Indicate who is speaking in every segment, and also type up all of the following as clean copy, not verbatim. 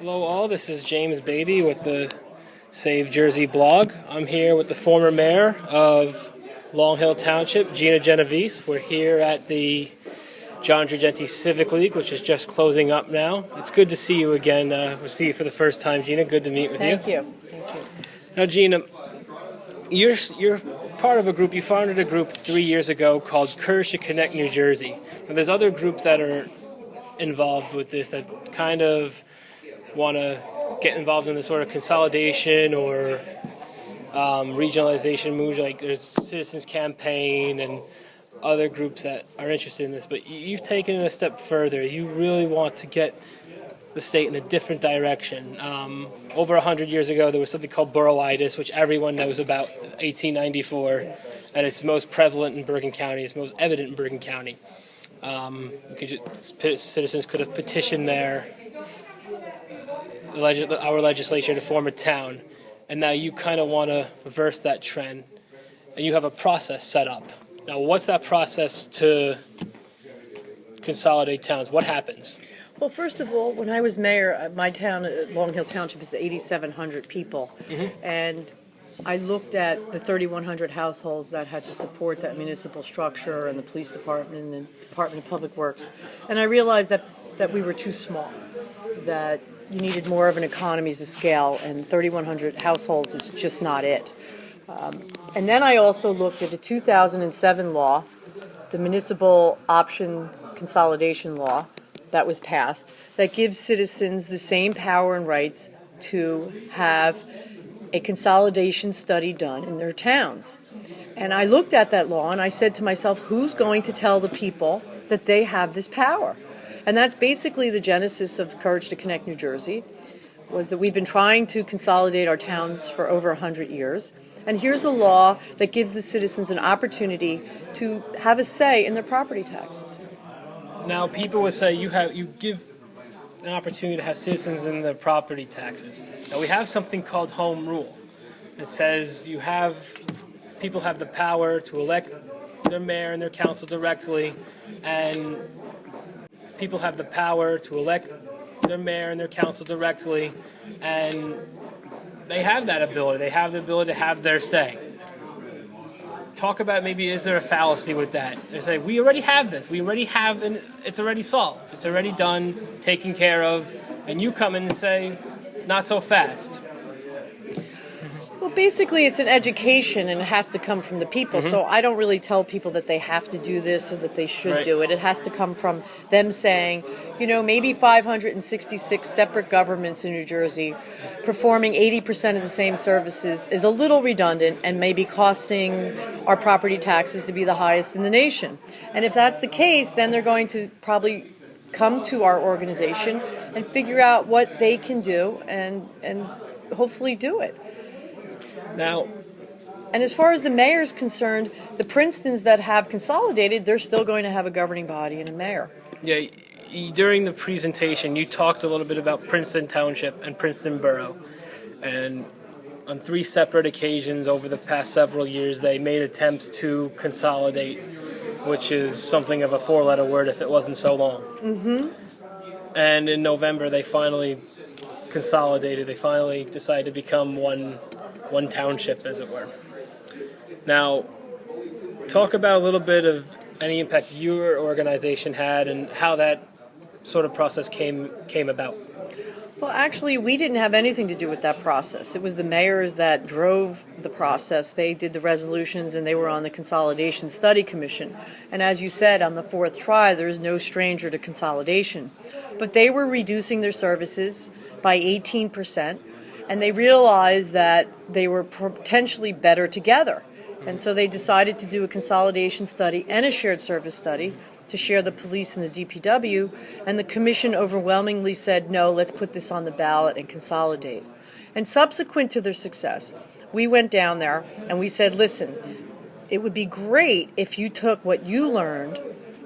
Speaker 1: Hello all, this is James Beattie with the Save Jersey blog. I'm here with the former mayor of Long Hill Township, Gina Genovese. We're here at the John Dragenti Civic League, which is just closing up now. It's good to see you again. We'll see you for the first time, Gina. Good to meet with you.
Speaker 2: Thank you.
Speaker 1: Now, Gina, you're part of a group. You founded a group 3 years ago called Courage to Connect New Jersey. And there's other groups that are involved with this that kind of want to get involved in the sort of consolidation or regionalization moves. Like there's Citizens Campaign and other groups that are interested in this. But you've taken it a step further. You really want to get the state in a different direction. Over 100 years ago, there was something called boroughitis, which everyone knows about, 1894, and it's most prevalent in Bergen County. It's most evident in Bergen County. Citizens could have petitioned our legislature to form a town, and now you kind of want to reverse that trend, and you have a process set up. Now, what's that process to consolidate towns? What happens?
Speaker 2: Well, first of all, when I was mayor, my town, Long Hill Township, is 8,700 people, and I looked at the 3,100 households that had to support that municipal structure and the police department and the Department of Public Works, and I realized that we were too small, that you needed more of an economies of scale, and 3,100 households is just not it. And then I also looked at the 2007 law, the municipal option consolidation law that was passed, that gives citizens the same power and rights to have a consolidation study done in their towns. And I looked at that law and I said to myself, who's going to tell the people that they have this power? And that's basically the genesis of Courage to Connect New Jersey, was that we've been trying to consolidate our towns for over 100 years. And here's a law that gives the citizens an opportunity to have a say in their property taxes.
Speaker 1: Now, people would say you give an opportunity to have citizens in their property taxes. Now, we have something called home rule. It says people have the power to elect their mayor and their council directly, and people have the power to elect their mayor and their council directly, and they have that ability. They have the ability to have their say. Talk about maybe is there a fallacy with that? They say, we already have this. We already have, it's already solved. It's already done, taken care of, and you come in and say, not so fast.
Speaker 2: Well, basically, it's an education, and it has to come from the people. So I don't really tell people that they have to do this or that they should do it. It has to come from them saying, maybe 566 separate governments in New Jersey performing 80% of the same services is a little redundant and maybe costing our property taxes to be the highest in the nation. And if that's the case, then they're going to probably come to our organization and figure out what they can do and hopefully do it.
Speaker 1: Now,
Speaker 2: and as far as the mayor's concerned, the Princetons that have consolidated, they're still going to have a governing body and a mayor.
Speaker 1: Yeah, during the presentation, you talked a little bit about Princeton Township and Princeton Borough. And on 3 separate occasions over the past several years, they made attempts to consolidate, which is something of a 4-letter word if it wasn't so long. And in November, they finally consolidated. They finally decided to become one township, as it were. Now, talk about a little bit of any impact your organization had and how that sort of process came about.
Speaker 2: Well, actually, we didn't have anything to do with that process. It was the mayors that drove the process. They did the resolutions, and they were on the Consolidation Study Commission. And as you said, on the 4th try, there is no stranger to consolidation. But they were reducing their services by 18%, and they realized that they were potentially better together. And so they decided to do a consolidation study and a shared service study to share the police and the DPW, and the commission overwhelmingly said, no, let's put this on the ballot and consolidate. And subsequent to their success, we went down there and we said, listen, it would be great if you took what you learned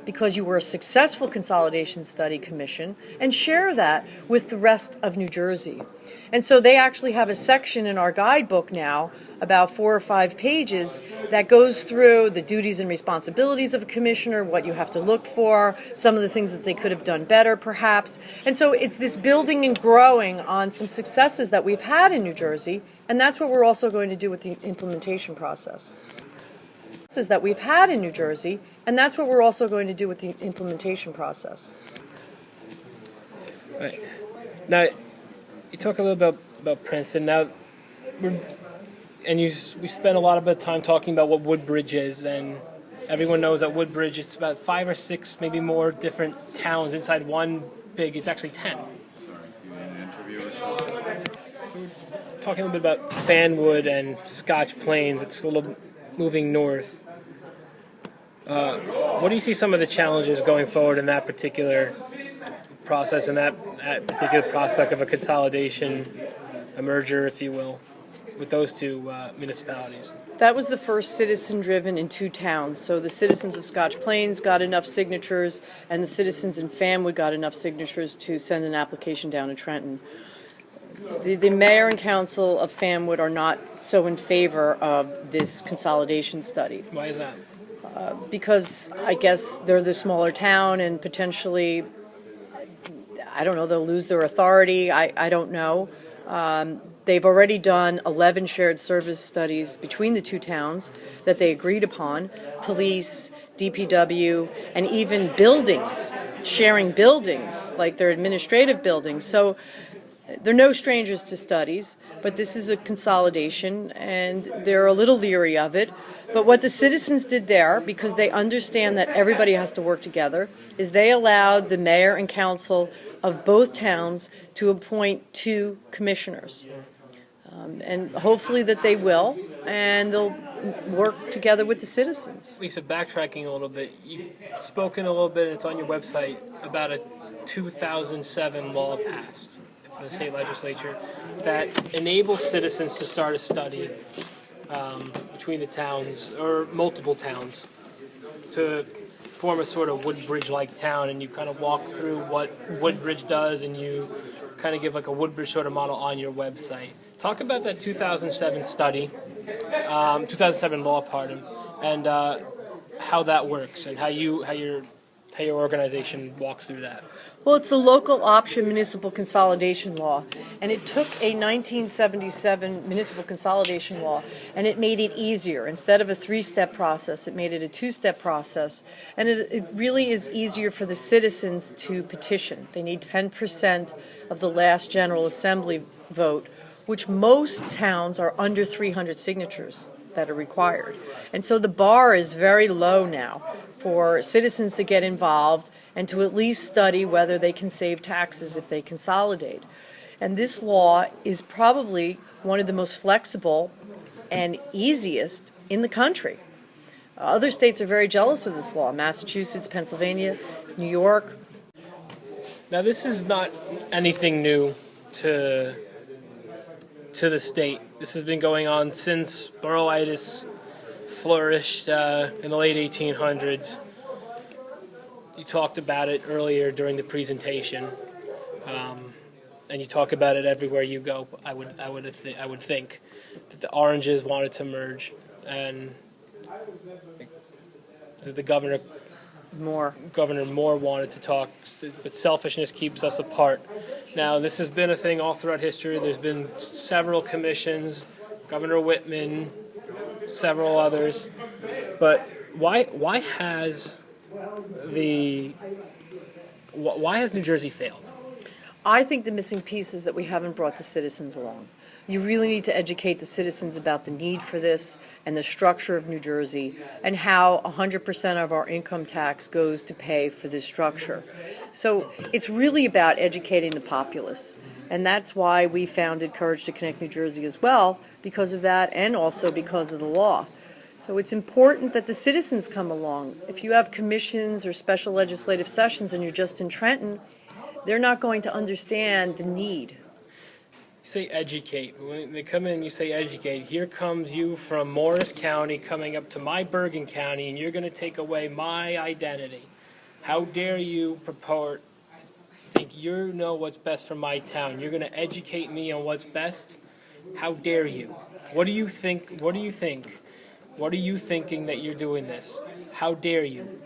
Speaker 2: because you were a successful consolidation study commission, and share that with the rest of New Jersey. And so they actually have a section in our guidebook now, about 4 or 5 pages, that goes through the duties and responsibilities of a commissioner, what you have to look for, some of the things that they could have done better, perhaps. And so it's this building and growing on some successes that we've had in New Jersey, and that's what we're also going to do with the implementation process. That we've had in New Jersey, and that's what we're also going to do with the implementation process.
Speaker 1: Right. Now, you talk a little about Princeton. Now, we spent a lot of time talking about what Woodbridge is, and everyone knows that Woodbridge, it's about 5 or 6, maybe more different towns inside one it's actually 10. Talking a little bit about Fanwood and Scotch Plains, it's a little moving north. What do you see some of the challenges going forward in that particular process and that particular prospect of a consolidation, a merger, if you will, with those two municipalities?
Speaker 2: That was the first citizen-driven in 2 towns. So the citizens of Scotch Plains got enough signatures, and the citizens in Fanwood got enough signatures to send an application down to Trenton. The mayor and council of Fanwood are not so in favor of this consolidation study.
Speaker 1: Why is that?
Speaker 2: Because I guess they're the smaller town and potentially, I don't know, they'll lose their authority. I don't know. They've already done 11 shared service studies between the 2 towns that they agreed upon, police, DPW, and even buildings, sharing buildings, like their administrative buildings. So they're no strangers to studies, but this is a consolidation, and they're a little leery of it. But what the citizens did there, because they understand that everybody has to work together, is they allowed the mayor and council of both towns to appoint 2 commissioners. And hopefully that they will, and they'll work together with the citizens.
Speaker 1: Lisa, backtracking a little bit, you've spoken a little bit, it's on your website, about a 2007 law passed for the state legislature that enables citizens to start a study between the towns, or multiple towns, to form a sort of Woodbridge-like town, and you kind of walk through what Woodbridge does, and you kind of give like a Woodbridge sort of model on your website. Talk about that 2007 study, 2007 law, pardon, and how that works, and how your organization walks through that.
Speaker 2: Well, it's the local option municipal consolidation law, and it took a 1977 municipal consolidation law, and it made it easier. Instead of a 3-step process, it made it a 2-step process, and it really is easier for the citizens to petition. They need 10% of the last General Assembly vote, which most towns are under 300 signatures that are required. And so the bar is very low now for citizens to get involved and to at least study whether they can save taxes if they consolidate. And this law is probably one of the most flexible and easiest in the country. Other states are very jealous of this law: Massachusetts, Pennsylvania, New York.
Speaker 1: Now, this is not anything new to the state. This has been going on since boroughitis flourished in the late 1800s. You talked about it earlier during the presentation, and you talk about it everywhere you go. I would think that the Oranges wanted to merge, and the Governor Moore wanted to talk, but selfishness keeps us apart. Now, this has been a thing all throughout history. There's been several commissions, Governor Whitman, several others, but why has New Jersey failed?
Speaker 2: I think the missing piece is that we haven't brought the citizens along. You really need to educate the citizens about the need for this and the structure of New Jersey and how 100% of our income tax goes to pay for this structure. So it's really about educating the populace. And that's why we founded Courage to Connect New Jersey as well, because of that and also because of the law. So it's important that the citizens come along. If you have commissions or special legislative sessions and you're just in Trenton, they're not going to understand the need.
Speaker 1: Say educate. When they come in, you say educate. Here comes you from Morris County coming up to my Bergen County, and you're going to take away my identity. How dare you purport to think you know what's best for my town? You're going to educate me on what's best? How dare you? What do you think? What do you think? What are you thinking that you're doing this? How dare you?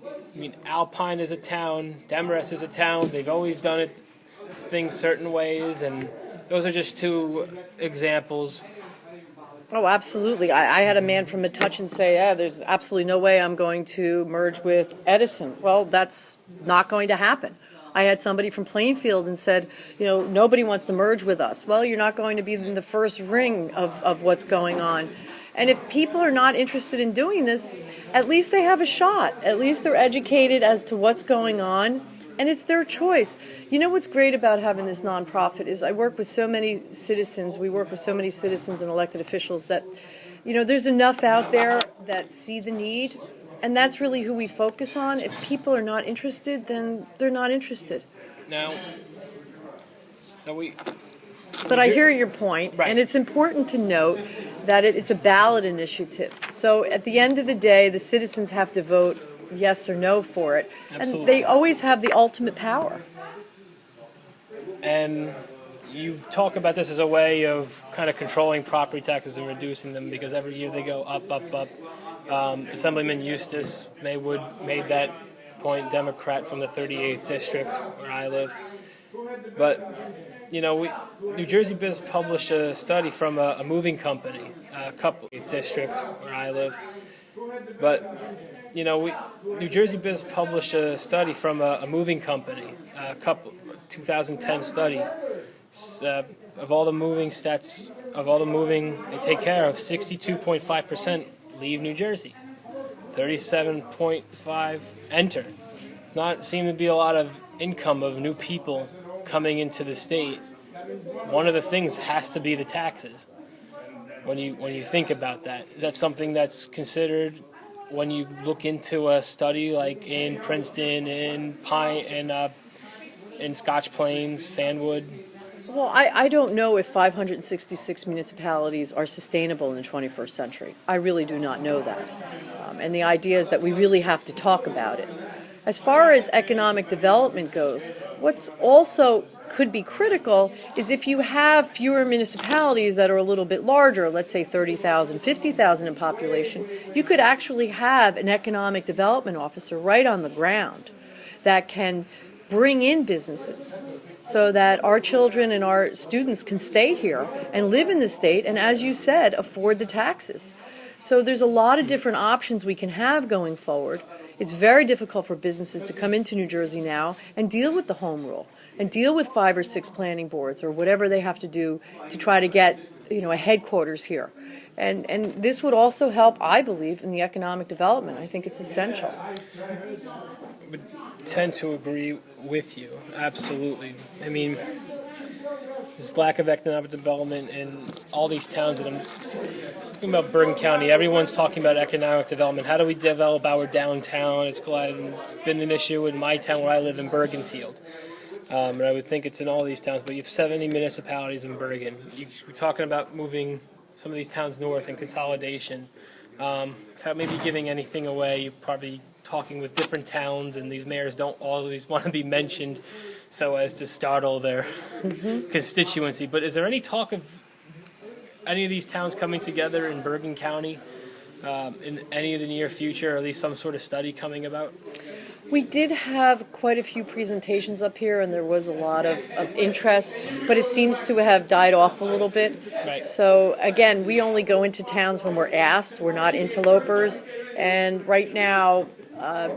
Speaker 1: I mean, Alpine is a town, Demarest is a town. They've always done things certain ways, and those are just two examples.
Speaker 2: Oh, absolutely. I had a man from Metuchen say, yeah, there's absolutely no way I'm going to merge with Edison. Well, that's not going to happen. I had somebody from Plainfield and said, nobody wants to merge with us. Well, you're not going to be in the first ring of what's going on. And if people are not interested in doing this, at least they have a shot. At least they're educated as to what's going on, and it's their choice. You know what's great about having this nonprofit is I work with so many citizens. We work with so many citizens and elected officials that, there's enough out there that see the need, and that's really who we focus on. If people are not interested, then they're not interested.
Speaker 1: Now
Speaker 2: But I hear your point,
Speaker 1: right.
Speaker 2: And it's important to note that it's a ballot initiative. So at the end of the day, the citizens have to vote yes or no for it.
Speaker 1: Absolutely.
Speaker 2: And they always have the ultimate power.
Speaker 1: And you talk about this as a way of kind of controlling property taxes and reducing them because every year they go up, up, up. Assemblyman Eustace Maywood made that point, Democrat from the 38th district where I live. But New Jersey Biz published a study from a moving company, district where I live. But New Jersey Biz published a study from a moving company, 2010 study of all the moving stats of all the moving they take care of. 62.5% leave New Jersey, 37.5 enter. It's not seem to be a lot of income of new people coming into the state. One of the things has to be the taxes. When you think about that, is that something that's considered when you look into a study like in Princeton, in in Scotch Plains, Fanwood?
Speaker 2: Well, I don't know if 566 municipalities are sustainable in the 21st century. I really do not know that. And the idea is that we really have to talk about it. As far as economic development goes, what's also could be critical is if you have fewer municipalities that are a little bit larger, let's say 30,000, 50,000 in population, you could actually have an economic development officer right on the ground that can bring in businesses so that our children and our students can stay here and live in the state and, as you said, afford the taxes. So there's a lot of different options we can have going forward. It's very difficult for businesses to come into New Jersey now and deal with the home rule and deal with 5 or 6 planning boards or whatever they have to do to try to get a headquarters here. And this would also help, I believe, in the economic development. I think it's essential.
Speaker 1: I would tend to agree with you, absolutely. I mean, this lack of economic development in all these towns, and I'm talking about Bergen County, everyone's talking about economic development. How do we develop our downtown? It's been an issue in my town where I live in Bergenfield. And I would think it's in all these towns, but you have 70 municipalities in Bergen. We're talking about moving some of these towns north and consolidation. Without maybe giving anything away, you're probably talking with different towns, and these mayors don't always want to be mentioned so as to startle their constituency. But is there any talk of any of these towns coming together in Bergen County in any of the near future, or at least some sort of study coming about?
Speaker 2: We did have quite a few presentations up here, and there was a lot of interest, but it seems to have died off a little bit.
Speaker 1: Right.
Speaker 2: So, again, we only go into towns when we're asked. We're not interlopers, and right now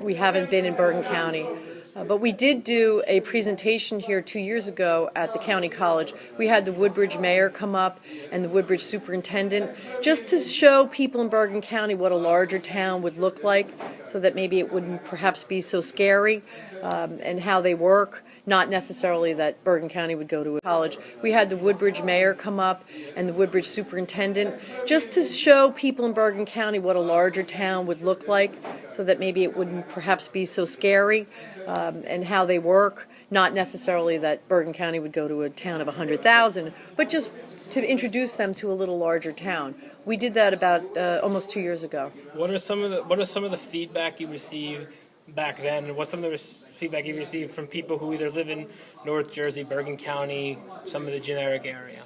Speaker 2: we haven't been in Bergen County. But we did do a presentation here 2 years ago at the county college. We had the Woodbridge mayor come up and the Woodbridge superintendent just to show people in Bergen County what a larger town would look like so that maybe it wouldn't perhaps be so scary and how they work. Not necessarily that Bergen County would go to a college. We had the Woodbridge mayor come up and the Woodbridge superintendent just to show people in Bergen County what a larger town would look like so that maybe it wouldn't perhaps be so scary and how they work. Not necessarily that Bergen County would go to a town of 100,000, but just to introduce them to a little larger town. We did that about almost 2 years ago.
Speaker 1: What are some of the feedback you received back then, and what's some of the feedback you've received from people who either live in North Jersey, Bergen County, some of the generic area?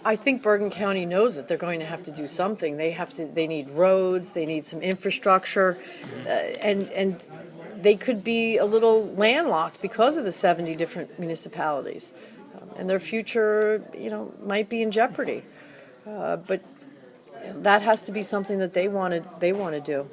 Speaker 2: I think Bergen County knows that they're going to have to do something. They need roads, they need some infrastructure, and they could be a little landlocked because of the 70 different municipalities. And their future, might be in jeopardy. But that has to be something that they want to do.